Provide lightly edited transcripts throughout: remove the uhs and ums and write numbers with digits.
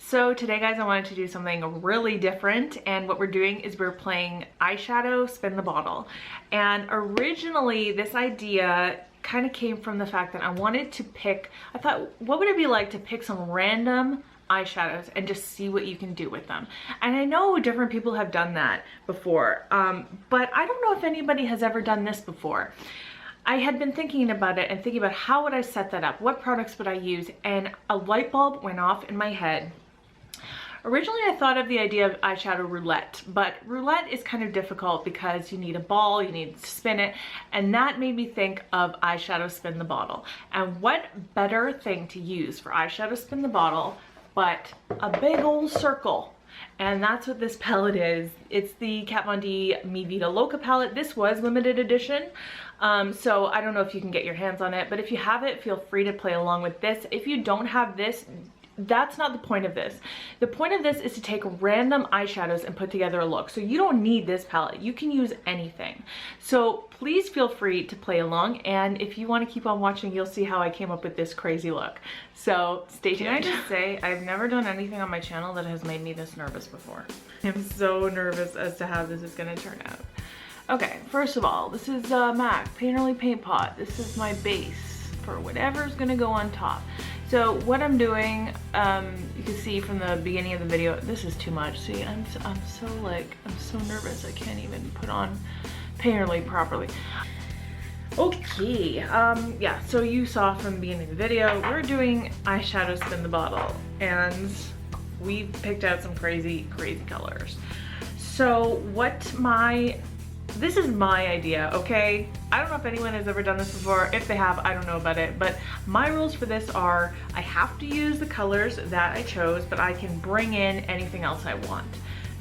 So today, guys, I wanted to do something really different, and what we're doing is we're playing eyeshadow spin the bottle. And originally this idea kind of came from the fact that I wanted to pick, I thought, what would it be like to pick some random eyeshadows and just see what you can do with them. And I know different people have done that before, but I don't know if anybody has ever done this before. I had been thinking about it and thinking about how would I set that up, what products would I use, and a light bulb went off in my head. Originally, I thought of the idea of eyeshadow roulette, but roulette is kind of difficult because you need a ball, you need to spin it, and that made me think of eyeshadow spin the bottle. And what better thing to use for eyeshadow spin the bottle but a big old circle. And that's what this palette is. It's the Kat Von D Mi Vida Loca palette. This was limited edition, so I don't know if you can get your hands on it, but if you have it, feel free to play along with this. If you don't have this, that's not the point of this. The point of this is to take random eyeshadows and put together a look. So you don't need this palette. You can use anything. So please feel free to play along. And if you want to keep on watching, you'll see how I came up with this crazy look. So stay tuned. Can I just say, I've never done anything on my channel that has made me this nervous before. I'm so nervous as to how this is going to turn out. Okay, first of all, this is MAC Painterly Paint Pot. This is my base for whatever's going to go on top. So what I'm doing, you can see from the beginning of the video, this is too much. See, I'm so nervous. I can't even put on Painterly properly. Okay, yeah, so you saw from the beginning of the video, we're doing eyeshadow spin the bottle, and we picked out some crazy colors. So this is my idea, okay? I don't know if anyone has ever done this before. If they have, I don't know about it, but my rules for this are I have to use the colors that I chose, but I can bring in anything else I want.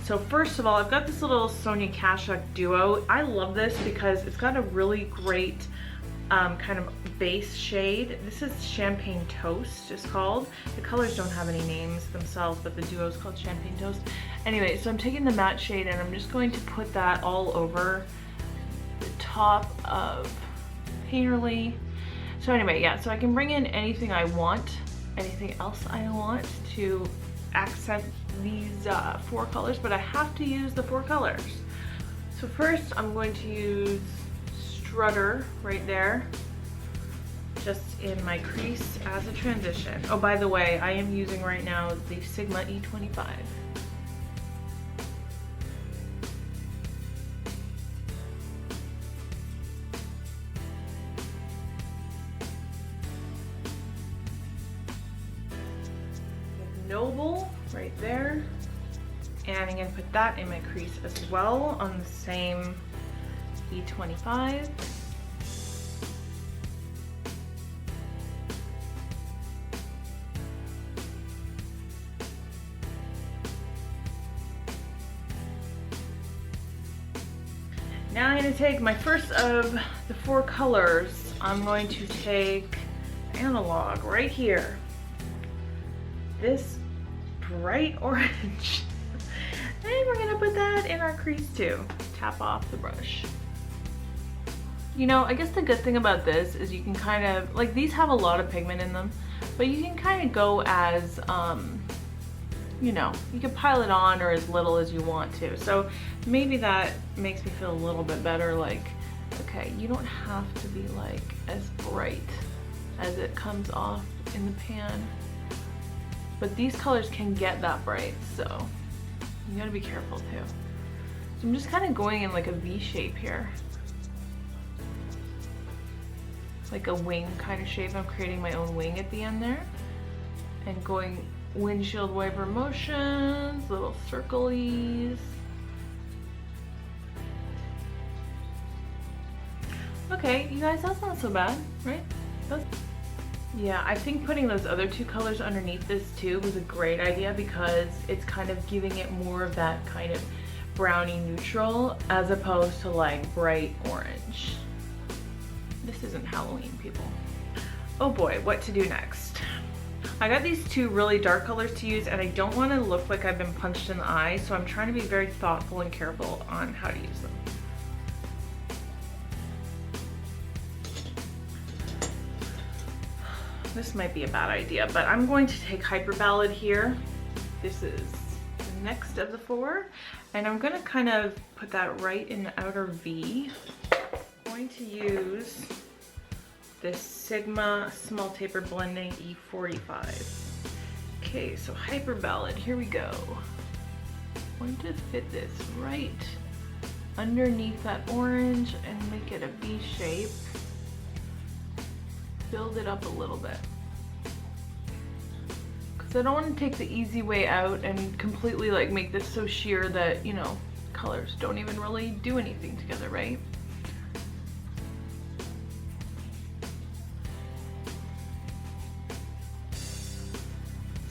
So first of all, I've got this little Sonia Kashuk duo. I love this because it's got a really great kind of base shade. This is Champagne Toast, it's called. The colors don't have any names themselves, but the duo is called Champagne Toast. Anyway, so I'm taking the matte shade and I'm just going to put that all over the top of Painterly. So anyway, yeah, so I can bring in anything I want, anything else I want to accent these 4 colors, but I have to use the 4 colors. So first I'm going to use Strutter right there, just in my crease as a transition. Oh, by the way, I am using right now the Sigma E25. Noble right there, and I'm going to put that in my crease as well on the same E25. Now I'm going to take my first of the 4 colors. I'm going to take Analog right here. This bright orange. And we're gonna put that in our crease too. Tap off the brush. You know, I guess the good thing about this is you can kind of, like, these have a lot of pigment in them, but you can kind of go as, you know, you can pile it on or as little as you want to. So maybe that makes me feel a little bit better, like, okay, you don't have to be like as bright as it comes off in the pan. But these colors can get that bright, so you gotta be careful too. So I'm just kind of going in like a V shape here. Like a wing kind of shape. I'm creating my own wing at the end there. And going windshield wiper motions, little circlies. Okay, you guys, that's not so bad, right? Yeah, I think putting those other 2 colors underneath this too was a great idea because it's kind of giving it more of that kind of brownie neutral as opposed to like bright orange. This isn't Halloween, people. Oh boy, what to do next? I got these 2 really dark colors to use and I don't want to look like I've been punched in the eye, so I'm trying to be very thoughtful and careful on how to use them. This might be a bad idea, but I'm going to take Hyper Ballad here This is the next of the 4. And I'm gonna kind of put that right in the outer V. I'm going to use this Sigma Small Taper Blending E45. Okay, so Hyper Ballad, here we go. I'm going to fit this right underneath that orange and make it a V shape. Build it up a little bit. Because I don't want to take the easy way out and completely like make this so sheer that, you know, colors don't even really do anything together, right?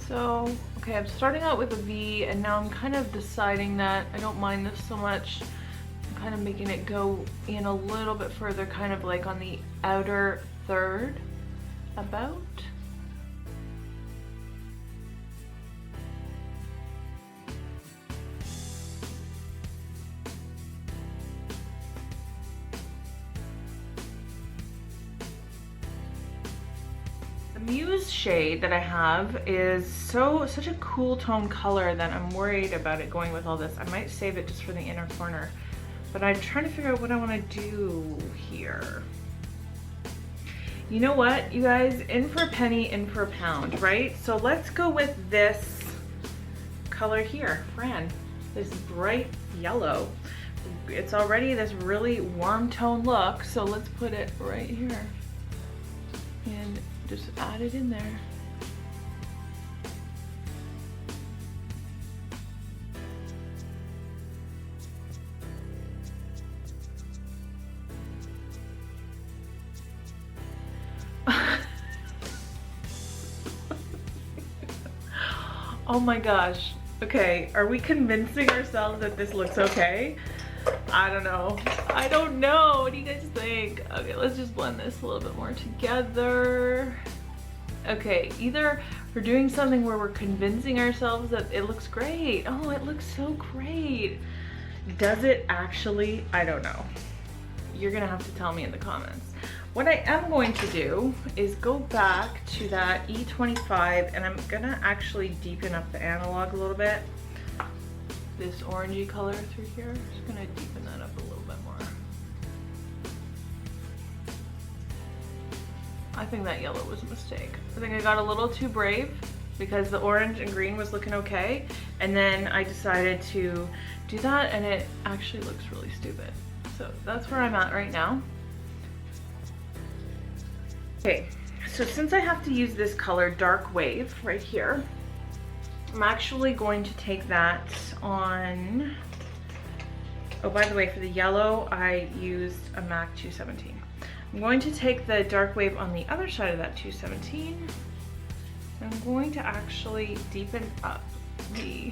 So, okay, I'm starting out with a V and now I'm kind of deciding that I don't mind this so much. I'm kind of making it go in a little bit further, kind of like on the outer third, about. Muse shade that I have is such a cool tone color that I'm worried about it going with all this. I might save it just for the inner corner, but I'm trying to figure out what I want to do here. You know what, you guys, in for a penny, in for a pound, right? So let's go with this color here, Fran, this bright yellow. It's already this really warm tone look, so let's put it right here and just add it in there. Oh my gosh. Okay, are we convincing ourselves that this looks okay? I don't know. I don't know. What do you guys think? Okay, let's just blend this a little bit more together. Okay, either we're doing something where we're convincing ourselves that it looks great. Oh, it looks so great. Does it actually? I don't know. You're gonna have to tell me in the comments. What I am going to do is go back to that E25 and I'm gonna actually deepen up the analog a little bit. This orangey color through here, just gonna deepen that up a little bit more. I think that yellow was a mistake. I think I got a little too brave because the orange and green was looking okay, and then I decided to do that and it actually looks really stupid. So that's where I'm at right now. Okay, so since I have to use this color Dark Wave right here, I'm actually going to take that on, oh, by the way, for the yellow, I used a MAC 217. I'm going to take the Dark Wave on the other side of that 217. I'm going to actually deepen up the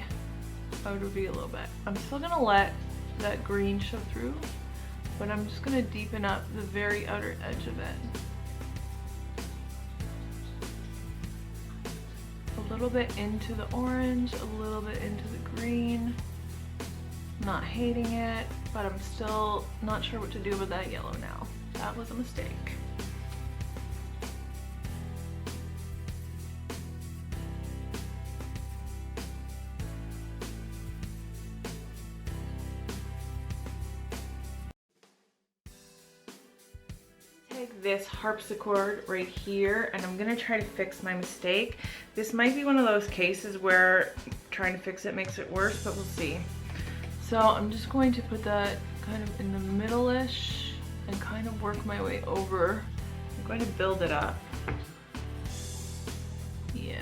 outer V a little bit. I'm still gonna let that green show through, but I'm just gonna deepen up the very outer edge of it. A little bit into the orange, a little bit into the green. Not hating it, but I'm still not sure what to do with that yellow now. That was a mistake. Take this harpsichord right here and I'm gonna try to fix my mistake. This might be one of those cases where trying to fix it makes it worse, but we'll see. So I'm just going to put that kind of in the middle-ish and kind of work my way over. I'm going to build it up. Yes,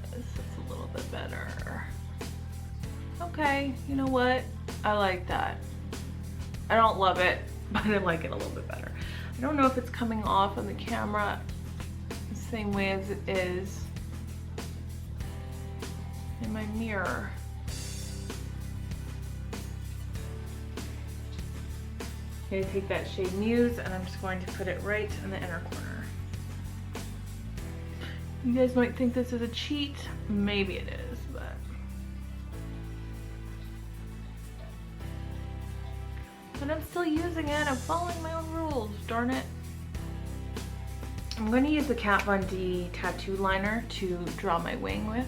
that's a little bit better. Okay, you know what? I like that. I don't love it, but I like it a little bit better. I don't know if it's coming off on the camera the same way as it is in my mirror. I'm going to take that shade Muse and I'm just going to put it right in the inner corner. You guys might think this is a cheat. Maybe it is, but I'm still using it. I'm following my own rules, darn it. I'm going to use the Kat Von D tattoo liner to draw my wing with.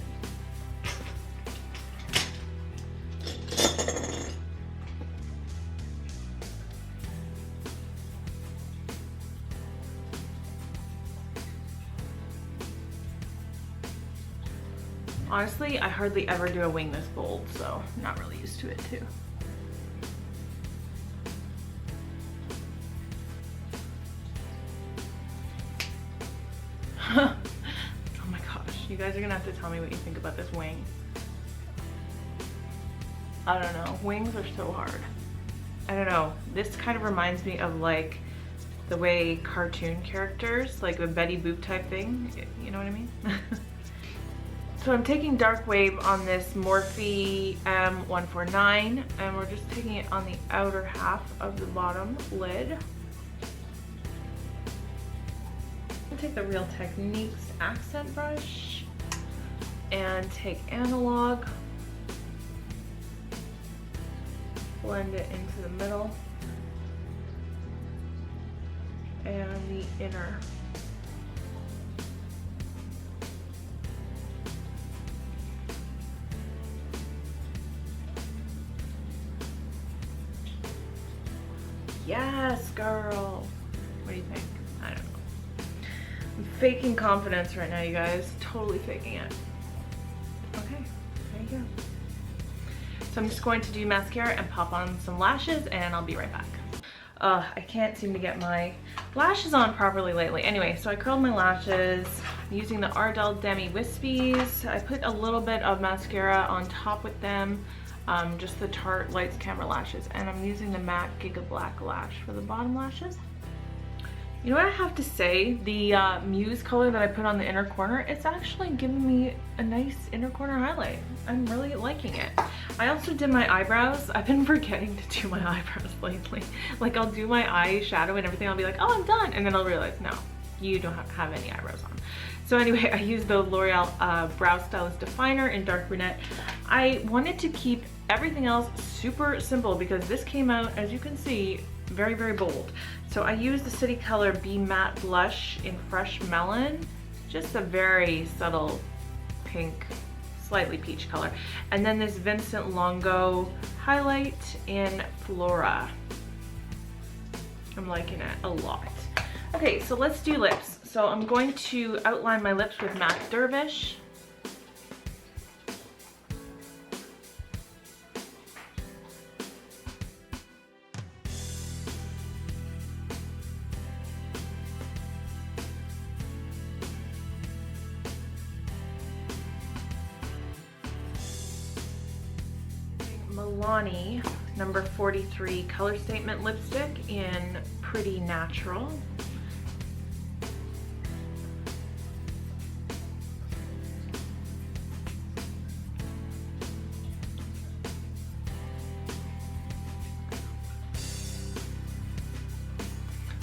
Honestly, I hardly ever do a wing this bold, so I'm not really used to it too. Oh my gosh, you guys are gonna have to tell me what you think about this wing. I don't know, wings are so hard. I don't know, this kind of reminds me of like the way cartoon characters, like a Betty Boop type thing, you know what I mean? So I'm taking Dark Wave on this Morphe M149, and we're just taking it on the outer half of the bottom lid. I'll take the Real Techniques accent brush and take Analog, blend it into the middle and the inner. Yes, girl. What do you think? I don't know. I'm faking confidence right now, you guys. Totally faking it. Okay, there you go. So I'm just going to do mascara and pop on some lashes, and I'll be right back. I can't seem to get my lashes on properly lately. Anyway, so I curled my lashes using the Ardell Demi Wispies. I put a little bit of mascara on top with them. Just the Tarte Lights Camera lashes, and I'm using the MAC Giga Black Lash for the bottom lashes. You know what I have to say, the Muse color that I put on the inner corner, it's actually giving me a nice inner corner highlight. I'm really liking it. I also did my eyebrows. I've been forgetting to do my eyebrows lately. Like, I'll do my eyeshadow and everything, I'll be like, oh, I'm done, and then I'll realize, no, you don't have any eyebrows on. So anyway, I used the L'Oreal Brow Stylist Definer in Dark Brunette. I wanted to keep everything else super simple because this came out, as you can see, very, very bold. So I used the City Color Be Matte Blush in Fresh Melon, just a very subtle pink, slightly peach color. And then this Vincent Longo highlight in Flora. I'm liking it a lot. Okay, so let's do lips. So I'm going to outline my lips with MAC Dervish. Milani number 43 Color Statement lipstick in Pretty Natural.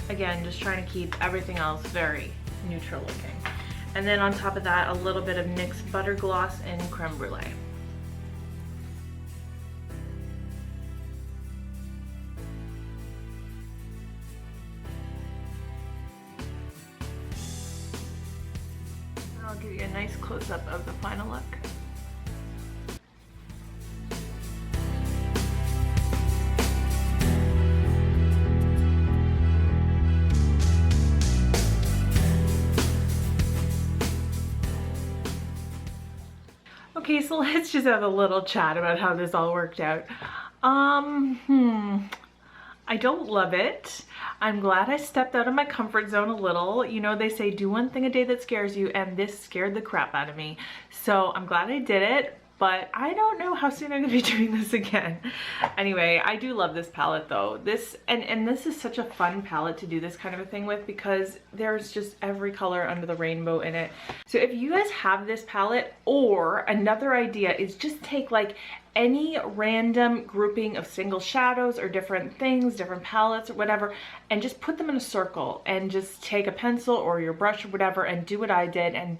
Again, just trying to keep everything else very neutral looking. And then on top of that, a little bit of NYX Butter Gloss in Creme Brulee. I'll give you a nice close-up of the final look. Okay, so let's just have a little chat about how this all worked out. I don't love it. I'm glad I stepped out of my comfort zone a little. You know, they say do one thing a day that scares you, and this scared the crap out of me. So I'm glad I did it, but I don't know how soon I'm gonna be doing this again. Anyway, I do love this palette though. This is such a fun palette to do this kind of a thing with because there's just every color under the rainbow in it. So if you guys have this palette, or another idea is just take like any random grouping of single shadows or different things, different palettes or whatever, and just put them in a circle and just take a pencil or your brush or whatever and do what I did and,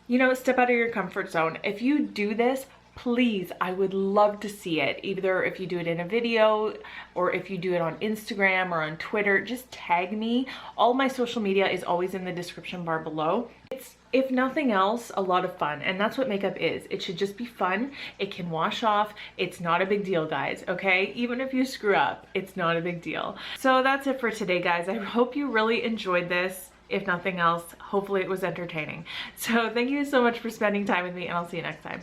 you know, step out of your comfort zone. If you do this, please, I would love to see it. Either if you do it in a video or if you do it on Instagram or on Twitter, just tag me. All my social media is always in the description bar below. It's, if nothing else, a lot of fun, and that's what makeup is. It should just be fun. It can wash off. It's not a big deal, guys, okay? Even if you screw up, it's not a big deal. So that's it for today, guys. I hope you really enjoyed this. If nothing else, hopefully it was entertaining. So thank you so much for spending time with me, and I'll see you next time.